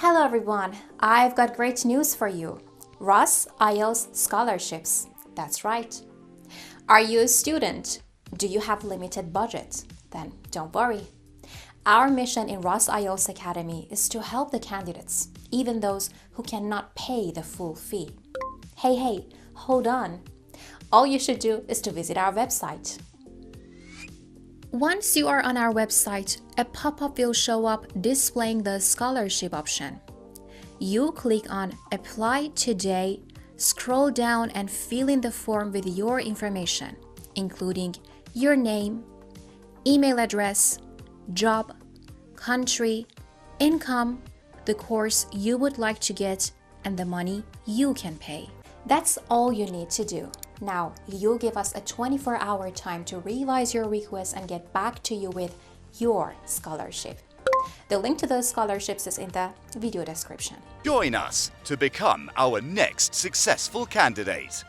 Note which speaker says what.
Speaker 1: Hello everyone, I've got great news for you. Ross IELTS scholarships. That's right. Are you a student? Do you have limited budget? Then don't worry. Our mission in Ross IELTS Academy is to help the candidates, even those who cannot pay the full fee. Hey, hold on. All you should do is to visit our website. Once you are on our website, a pop-up will show up displaying the scholarship option. You click on Apply Today, scroll down and fill in the form with your information, including your name, email address, job, country, income, the course you would like to get, and the money you can pay. That's all you need to do. Now, you'll give us a 24-hour time to revise your request and get back to you with your scholarship. The link to those scholarships is in the video description.
Speaker 2: Join us to become our next successful candidate.